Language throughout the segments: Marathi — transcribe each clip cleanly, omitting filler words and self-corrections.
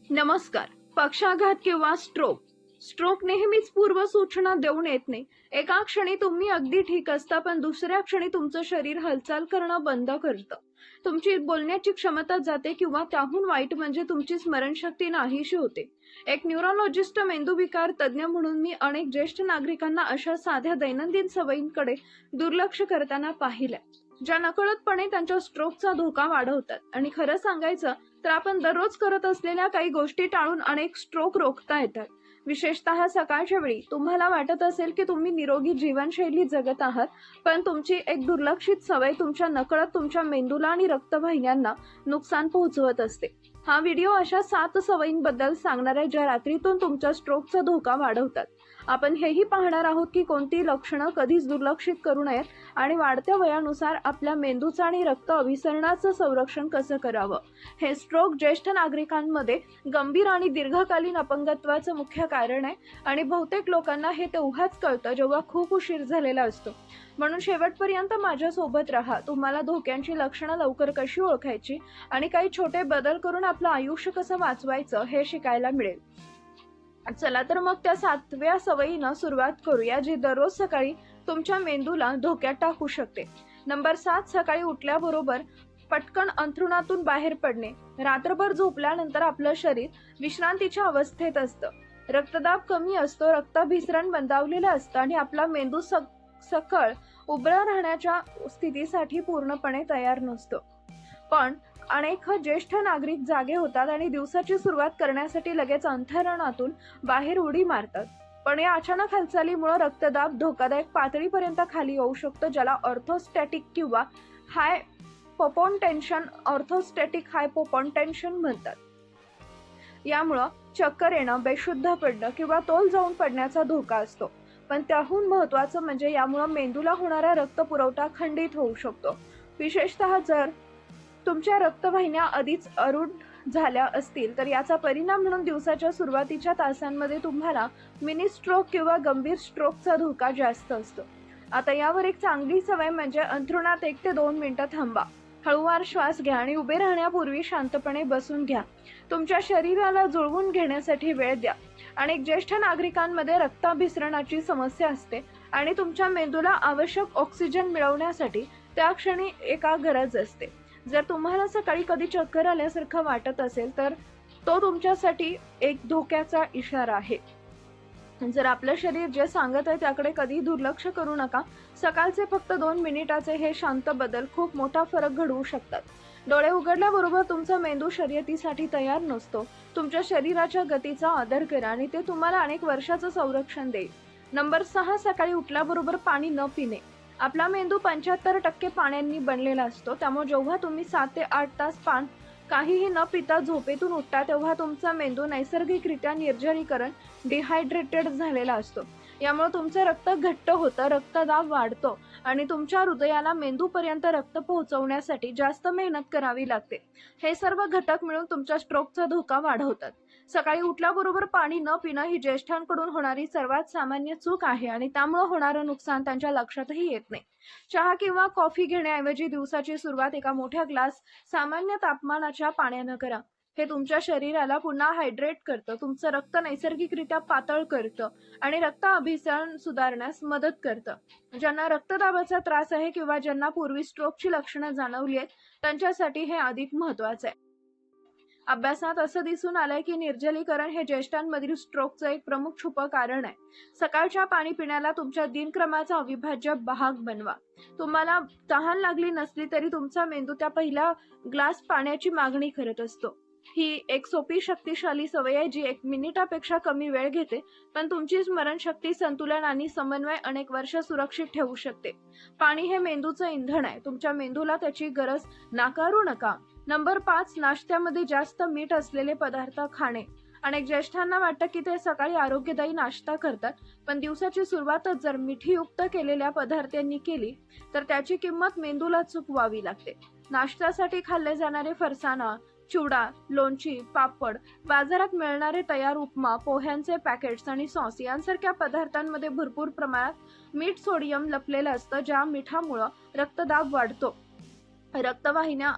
नमस्कार. पक्षाघात किंवा स्ट्रोक नेहमीच पूर्वसूचना देऊन येत नाही. एका क्षणी तुम्ही अगदी ठीक असता, पण दुसऱ्या क्षणी तुमचं शरीर हालचाल करणं बंद करतं. तुमची बोलण्याची क्षमता जाते किंवा त्याहून वाईट म्हणजे तुमची स्मरणशक्ती नाहीशी होते. एक न्यूरोलॉजिस्ट, मेंदूविकार तज्ज्ञ म्हणून मी अनेक ज्येष्ठ नागरिकांना अशा साध्या दैनंदिन सवयींकडे दुर्लक्ष करताना पाहिलंय, ज्या नकळतपणे त्यांच्या स्ट्रोकचा धोका वाढवतात. आणि खरं सांगायचं तर आपण दररोज करत असलेल्या काही गोष्टी टाळून अनेक स्ट्रोक रोखता येतात. विशेषतः सकाळच्या वेळी तुम्हाला वाटत असेल की तुम्ही निरोगी जीवनशैली जगत आहात, पण तुमची एक दुर्लक्षित सवय तुमच्या नकळत तुमच्या मेंदूला आणि रक्तवाहिन्यांना नुकसान पोहोचवत असते. हा व्हिडिओ अशा 7 सवयींबद्दल सांगणार आहे, ज्या रात्रीतून तुमच्या स्ट्रोकचा धोका वाढवतात. आपण हेही पाहणार आहोत की कोणती लक्षणं कधीच दुर्लक्षित करू नयेत आणि वाढत्या वयानुसार आपल्या मेंदूचं आणि रक्त अभिसरणाचं संरक्षण कसं करावं. हे स्ट्रोक ज्येष्ठ नागरिकांमध्ये गंभीर आणि दीर्घकालीन अपंगत्वाचं मुख्य कारण आहे आणि बहुतेक लोकांना हे तेव्हाच कळतं जेव्हा खूप उशीर झालेला असतो. म्हणून शेवटपर्यंत माझ्यासोबत राहा. तुम्हाला धोक्यांची लक्षणं लवकर कशी ओळखायची आणि काही छोटे बदल करून आपलं आयुष्य कसं वाचवायचं हे शिकायला मिळेल. चला तर मग त्या 7व्या सवयीनं सुरुवात करूया, जी दररोज सकाळी तुमच्या मेंदूला धोक्यात टाकू शकते. नंबर 7, सकाळी उठल्याबरोबर पटकन अंथरुणातून बाहेर पडणे. रात्रभर झोपल्यानंतर आपलं शरीर विश्रांतीच्या अवस्थेत असतं. रक्तदाब कमी असतो, रक्ताभिसरण मंदावलेलं असतं आणि आपला मेंदू सकळ उभा राहण्याच्या स्थितीसाठी पूर्णपणे तयार नसतो. पण अनेक ज्येष्ठ नागरिक जागे होतात आणि दिवसाची सुरुवात करण्यासाठी लगेच अंथरुणातून बाहेर उडी मारतात. पण या अचानक हालचालीमुळे रक्तदाब धोकादायक पातळीपर्यंत खाली येऊ शकतो, ज्याला ऑर्थोस्टॅटिक हायपोटेन्शन म्हणतात. यामुळं चक्कर येणं, बेशुद्ध पडणं किंवा तोल जाऊन पडण्याचा धोका असतो. पण त्याहून महत्त्वाचं म्हणजे यामुळं मेंदूला होणारा रक्तपुरवठा खंडित होऊ शकतो. विशेषतः जर तुमच्या रक्तवाहिन्या आधीच अरुण झाल्या असतील तर याचा परिणाम म्हणून दिवसाच्या सुरुवातीच्या तासांमध्ये तुम्हाला मिनी स्ट्रोक किंवा गंभीर स्ट्रोकचा धोका जास्त असतो. आता यावर एक चांगली सवय म्हणजे अंथरुणात 1 ते 2 मिनिटं थांबा. हळूवार श्वास घ्या आणि उभे राहण्यापूर्वी शांतपणे बसून घ्या. तुमच्या शरीराला जुळवून घेण्यासाठी वेळ द्या. अनेक ज्येष्ठ नागरिकांमध्ये रक्ताभिसरणाची समस्या असते आणि तुमच्या मेंदूला आवश्यक ऑक्सिजन मिळवण्यासाठी त्या क्षणी एका गरज असते. जर तुम्हाला सकाळी कधी चक्कर आल्यासारखं वाटत असेल तर तो तुमच्यासाठी एक धोक्याचा इशारा आहे. जर आपलं शरीर जे सांगत आहे त्याकडे कधी दुर्लक्ष करू नका. सकाळचे फक्त 2 मिनिटाचे हे शांत बदल खूप मोठा फरक घडवू शकतात. डोळे उघडल्याबरोबर तुमचा मेंदू शर्यतीसाठी तयार नसतो. तुमच्या शरीराच्या गतीचा आदर करा आणि ते तुम्हाला अनेक वर्षाचं संरक्षण देईल. नंबर 6, सकाळी उठल्याबरोबर पाणी न पिणे. आपला मेंदू 75% पाण्याने बनलेला असतो. त्यामुळे जेव्हा तुम्ही 7 ते 8 तास काहीही न पिता झोपेतून उठता तेव्हा तुमचा मेंदू नैसर्गिकरित्या निर्जलीकरण डिहायड्रेटेड झालेला असतो. यामुळे तुमचं रक्त घट्ट होतं, रक्तदाब वाढतो आणि तुमच्या हृदयाला मेंदूपर्यंत रक्त पोहोचवण्यासाठी जास्त मेहनत करावी लागते. हे सर्व घटक मिळून तुमच्या स्ट्रोकचा धोका वाढवतात. सकाळी उठल्याबरोबर पाणी न पिणं ही ज्येष्ठांकडून होणारी सर्वात सामान्य चूक आहे आणि त्यामुळे होणारं नुकसान त्यांच्या लक्षातही येत नाही. चहा किंवा कॉफी घेण्याऐवजी दिवसाची सुरुवात एका मोठ्या ग्लास सामान्य तापमानाच्या पाण्यानं करा. हे तुमच्या शरीराला पुन्हा हायड्रेट करतं, तुमचं रक्त नैसर्गिकरित्या पातळ करतं आणि रक्त अभिसरण सुधारण्यास मदत करतं. ज्यांना रक्तदाबाचा त्रास आहे किंवा ज्यांना पूर्वी स्ट्रोकची लक्षणं जाणवली आहेत त्यांच्यासाठी हे अधिक महत्त्वाचं आहे. अभ्यासात असं दिसून आलंय की निर्जलीकरण हे ज्येष्ठांमधील स्ट्रोकचं एक प्रमुख छुपं कारण आहे. सकाळच्या पाणी पिण्याला तुमच्या दिनक्रमाचा अविभाज्य भाग बनवा. तुम्हाला तहान लागली नसली तरी तुमचा मेंदू त्या पहिल्या ग्लास पाण्याची मागणी करत असतो. ही एक सोपी शक्तिशाली सवय आहे, जी 1 मिनिटापेक्षा कमी वेळ घेते, पण तुमची स्मरणशक्ती, संतुलन आणि समन्वय अनेक वर्ष सुरक्षित ठेवू शकते. पाणी हे मेंदूचं इंधन आहे. तुमच्या मेंदूला त्याची गरज नाकारू नका. नंबर 5, नाश्त्यामध्ये जास्त मीठ असलेले पदार्थ खाणे. अनेक ज्येष्ठांना वाटतं की ते सकाळी आरोग्यदायी नाश्ता करतात, पण दिवसाची सुरुवातच जर मिठीयुक्त केलेल्या पदार्थांनी केली तर त्याची किंमत मेंदूला चुकवावी लागते. नाश्त्यासाठी खाल्ले जाणारे फरसाणा, चिवडा, लोणची, पापड, बाजारात मिळणारे तयार उपमा, पोह्यांचे पॅकेट्स आणि सॉस यांसारख्या पदार्थांमध्ये भरपूर प्रमाणात मीठ, सोडियम लपलेलं असतं, ज्या मिठामुळे रक्तदाब वाढतो, रक्तवाहिन्या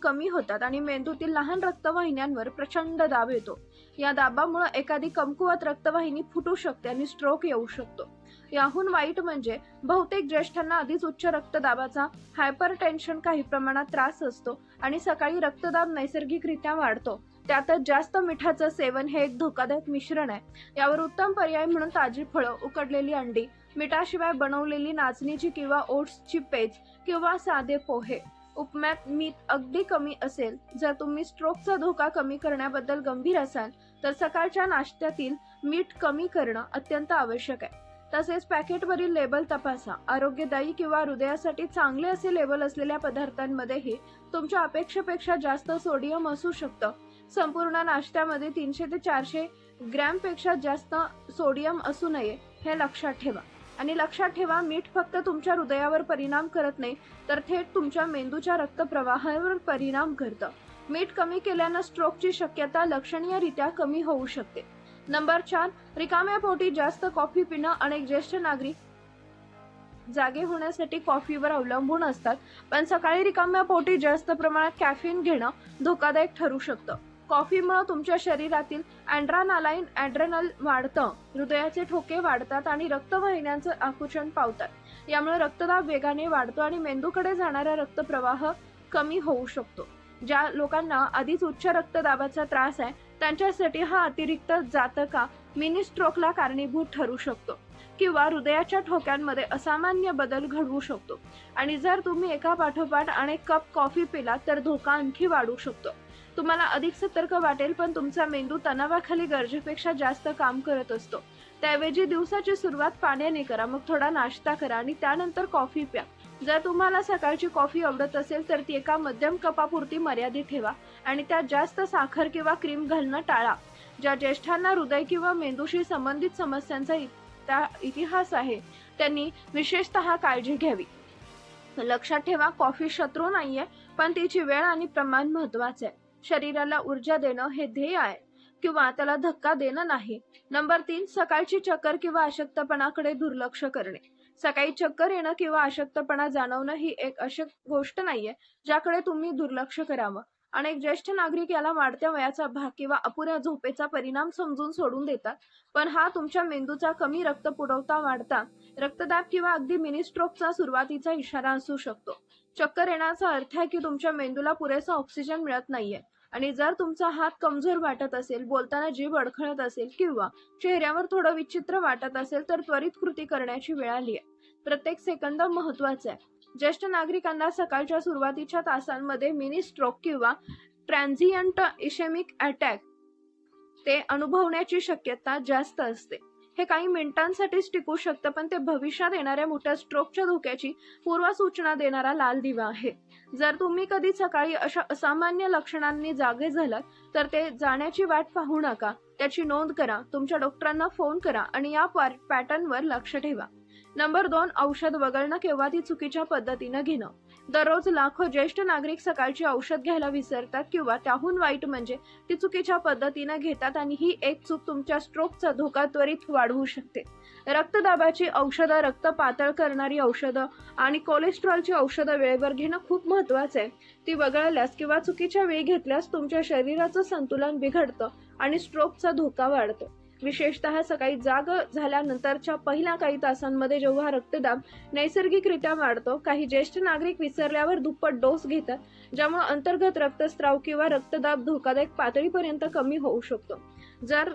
कमी होतात आणि मेंदूतील लहान रक्तवाहिन्यांवर प्रचंड दाब येतो. या दाबामुळे एखादी कमकुवत रक्तवाहिनी फुटू शकते आणि स्ट्रोक येऊ शकतो. याहून वाईट म्हणजे बहुतेक ज्येष्ठांना आधीच उच्च रक्तदाबाचा हायपरटेन्शन काही प्रमाणात त्रास असतो आणि सकाळी रक्तदाब नैसर्गिकरित्या वाढतो. त्यातच जास्त मिठाचं सेवन हे एक धोकादायक मिश्रण आहे. यावर उत्तम पर्याय म्हणून ताजी फळं, उकडलेली अंडी, मिठाशिवाय बनवलेली नाचणीची किंवा ओट्सची पेज किंवा साधे पोहे. उपम्यात मीठ अगदी कमी असेल. जर तुम्ही स्ट्रोकचा धोका कमी करण्याबद्दल गंभीर असाल तर सकाळच्या नाश्त्यातील मीठ कमी करणं अत्यंत आवश्यक आहे. तसेच पॅकेटवरील लेबल तपासा. आरोग्यदायी किंवा हृदयासाठी चांगले असे लेबल असलेल्या पदार्थांमध्येही तुमच्या अपेक्षेपेक्षा जास्त सोडियम असू शकतं. संपूर्ण नाश्त्यामध्ये 300 ते 400 ग्रॅमपेक्षा जास्त सोडियम असू नये हे लक्षात ठेवा. आणि लक्षात ठेवा, मीठ फक्त तुमच्या हृदयावर परिणाम करत नाही तर थेट तुमच्या मेंदूच्या रक्तप्रवाहावर परिणाम करतं. मीठ कमी केल्यानं स्ट्रोकची शक्यता लक्षणीयरित्या कमी होऊ शकते. नंबर 4, रिकाम्या पोटी जास्त कॉफी पिणं. अनेक ज्येष्ठ नागरिक जागे होण्यासाठी कॉफीवर अवलंबून असतात, पण सकाळी रिकाम्या पोटी जास्त प्रमाणात कॅफीन घेणं धोकादायक ठरू शकतं. कॉफीमुळे तुमच्या शरीरातील ॲड्रेनल वाढतं, हृदयाचे ठोके वाढतात आणि रक्तवाहिन्यांचं आकुंचन पावतात. यामुळे रक्तदाब वेगाने वाढतो आणि मेंदूकडे जाणारा रक्तप्रवाह कमी होऊ शकतो. ज्या लोकांना आधीच उच्च रक्तदाबाचा त्रास आहे त्यांच्यासाठी हा अतिरिक्त जातका मिनी स्ट्रोकला कारणीभूत ठरू शकतो किंवा हृदयाच्या ठोक्यांमध्ये असामान्य बदल घडवू शकतो. आणि जर तुम्ही एका पाठोपाठ अनेक कप कॉफी पिलात तर धोका आणखी वाढू शकतो. तुम्हाला अधिक सतर्क वाटेल, पण तुमचा मेंदू तणावाखाली गरजेपेक्षा जास्त काम करत असतो. त्याऐवजी दिवसाची सुरुवात पाण्याने करा, मग थोडा नाश्ता करा आणि त्यानंतर कॉफी प्या. जर तुम्हाला सकाळची कॉफी आवडत असेल तर ती एका मध्यम कपापुरती मर्यादित ठेवा आणि त्यात जास्त साखर किंवा क्रीम घालणं टाळा. ज्या ज्येष्ठांना हृदय किंवा मेंदूशी संबंधित समस्यांचा इतिहास आहे त्यांनी विशेषतः काळजी घ्यावी. लक्षात ठेवा, कॉफी शत्रू नाहीये, पण तिची वेळ आणि प्रमाण महत्वाचे आहे. शरीराला ऊर्जा देणं हे ध्येय आहे किंवा त्याला धक्का देणं नाही. नंबर 3, सकाळची चक्कर किंवा अशक्तपणाकडे दुर्लक्ष करणे. सकाळी चक्कर येणं किंवा अशक्तपणा जाणवणं ही एक अशी गोष्ट नाहीये ज्याकडे तुम्ही दुर्लक्ष करावं. अनेक ज्येष्ठ नागरिक याला वाढत्या वयाचा भाग किंवा अपुऱ्या झोपेचा परिणाम समजून सोडून देतात, पण हा तुमच्या मेंदूचा कमी रक्तपुरवठा, वाढता रक्तदाब किंवा अगदी मिनी स्ट्रोकचा सुरुवातीचा इशारा असू शकतो. चक्कर येण्याचा अर्थ आहे की तुमच्या मेंदूला पुरेसा ऑक्सिजन मिळत नाहीये. आणि जर तुमचा हात कमजोर वाटत असेल, बोलताना जीभ अडखळत असेल किंवा चेहऱ्यावर थोडं विचित्र वाटत असेल तर त्वरित कृती करण्याची वेळ आली आहे. प्रत्येक सेकंद महत्वाचा आहे. ज्येष्ठ नागरिकांना सकाळच्या सुरुवातीच्या तासांमध्ये मिनी स्ट्रोक किंवा ट्रान्झिएंट इशेमिक अटॅक ते अनुभवण्याची शक्यता जास्त असते. हे काही मिनिटांसाठीच टिकू शकतं, पण ते भविष्यात येणाऱ्या मोठ्या स्ट्रोकच्या धोक्याची पूर्वसूचना देणारा लाल दिवा आहे. जर तुम्ही कधी सकाळी अशा असामान्य लक्षणांनी जागे झालात तर ते जाण्याची वाट पाहू नका. त्याची नोंद करा, तुमच्या डॉक्टरांना फोन करा आणि या पॅटर्नवर लक्ष ठेवा. नंबर 2, औषध वगळणं किंवा ती चुकीच्या पद्धतीनं घेणं. दररोज लाखो ज्येष्ठ नागरिक सकाळची औषध घ्यायला विसरतात किंवा त्याहून वाईट म्हणजे ती चुकीच्या पद्धतीनं घेतात आणि ही एक चूक तुमच्या स्ट्रोकचा धोका त्वरित वाढवू शकते. रक्तदाबाची औषधं, रक्त पातळ करणारी औषधं आणि कोलेस्ट्रॉलची औषधं वेळेवर घेणं खूप महत्वाचं आहे. ती वगळल्यास किंवा चुकीच्या वेळी घेतल्यास तुमच्या शरीराचं संतुलन बिघडतं आणि स्ट्रोकचा धोका वाढतो. विशेषतः सकाळी जाग झाल्यानंतरच्या पहिल्या काही तासांमध्ये जेव्हा रक्तदाब नैसर्गिकरित्या वाढतो. काही ज्येष्ठ नागरिक विसरल्यावर दुप्पट डोस घेतात, ज्यामुळे अंतर्गत रक्तस्राव किंवा रक्तदाब धोकादायक पातळीपर्यंत कमी होऊ शकतो. जर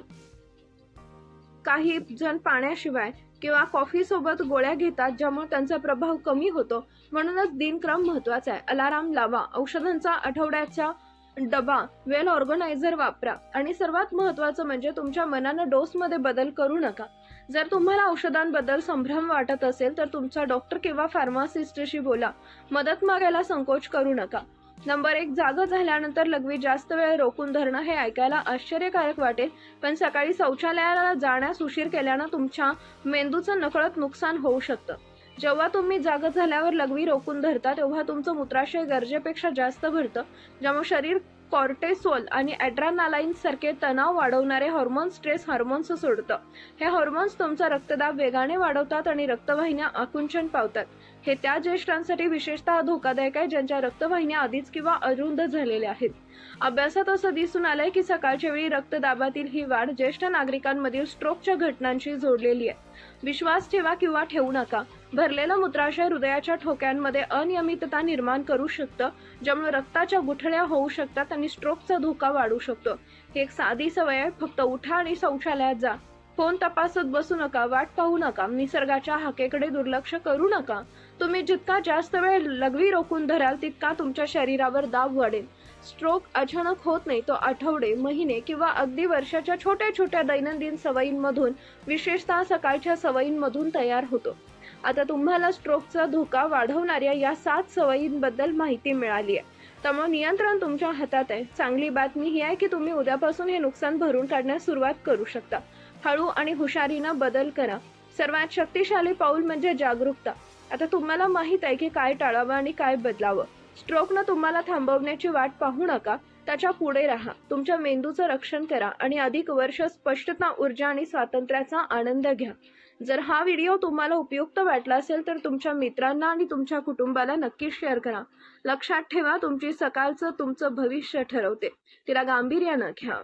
काही जण पाण्याशिवाय किंवा कॉफी सोबत गोळ्या घेतात, ज्यामुळे त्यांचा प्रभाव कमी होतो. म्हणूनच दिनक्रम महत्वाचा आहे. अलाराम लावा, औषधांचा आठवड्याचा डबा, वेल ऑर्गनायझर वापरा आणि सर्वात महत्त्वाचं म्हणजे तुमच्या मनानं डोसमध्ये बदल करू नका. जर तुम्हाला औषधांबद्दल संभ्रम वाटत असेल तर तुमचा डॉक्टर किंवा फार्मासिस्टशी बोला. मदत मागायला संकोच करू नका. नंबर 1, जाग झाल्यानंतर लघवी जास्त वेळ रोखून धरणं. हे ऐकायला आश्चर्यकारक वाटेल, पण सकाळी शौचालयाला जाण्यास उशीर केल्यानं तुमच्या मेंदूचं नकळत नुकसान होऊ शकतं. जेव्हा तुम्ही जाग झाल्यावर लघवी रोखून धरता तेव्हा तुमचं मूत्राशय गरजेपेक्षा जास्त भरतं, ज्यामुळे शरीर कॉर्टिसोल आणि ॲड्रेनालाईन सारखे तणाव वाढवणारे हॉर्मोन, स्ट्रेस हार्मोन्स सोडतं. हे हार्मोन्स तुमचा रक्तदाब वेगाने वाढवतात आणि रक्तवाहिन्या आकुंचन पावतात. हे त्या ज्येष्ठांसाठी विशेषतः धोकादायक आहे ज्यांच्या रक्तवाहिन्या आधीच किंवा अरुंद झालेल्या आहेत. अभ्यासात असं दिसून आलंय की सकाळच्या वेळी रक्तदाबातील ही वाढ ज्येष्ठ नागरिकांमधील स्ट्रोकच्या घटनांशी जोडलेली आहे. विश्वास ठेवा किंवा ठेवू नका, भरलेलं मूत्राशय हृदयाच्या ठोक्यांमध्ये अनियमितता निर्माण करू शकतं, ज्यामुळे रक्ताच्या गुठळ्या होऊ शकतात आणि स्ट्रोकचा धोका वाढू शकतो. ही एक साधी सवय आहे. फक्त उठा आणि शौचालयात जा. फोन तपासत बसू नका, वाट पाहू नका, निसर्गाच्या हाकेकडे दुर्लक्ष करू नका. तुम्ही जितका जास्त वेळ लघवी रोखून धराल तितका तुमच्या शरीरावर दाब वाढेल. स्ट्रोक अचानक होत नाही, तो आठवडे, महिने किंवा अगदी वर्षाच्या छोट्या छोट्या दैनंदिन सवयींमधून, विशेषतः सकाळच्या सवयींमधून तयार होतो. आता तुम्हाला स्ट्रोकचा धोका वाढवणाऱ्या या 7 सवयींबद्दल माहिती मिळाली आहे. त्यामुळे नियंत्रण तुमच्या हातात आहे. चांगली बातमी ही आहे की तुम्ही उद्यापासून हे नुकसान भरून काढण्यास सुरुवात करू शकता. हळू आणि हुशारीनं बदल करा. सर्वात शक्तिशाली पाऊल म्हणजे जागरूकता. आता तुम्हाला माहित आहे की काय टाळावं आणि काय बदलावं. स्ट्रोकनं तुम्हाला थांबवण्याची वाट पाहू नका, त्याच्या पुढे राहा. तुमच्या मेंदूचं रक्षण करा आणि अधिक वर्ष स्पष्टता, ऊर्जा आणि स्वातंत्र्याचा आनंद घ्या. जर हा व्हिडिओ तुम्हाला उपयुक्त वाटला असेल तर तुमच्या मित्रांना आणि तुमच्या कुटुंबाला नक्की शेअर करा. लक्षात ठेवा, तुमची सकाळचं तुमचं भविष्य ठरवते. तिला गांभीर्यानं घ्या.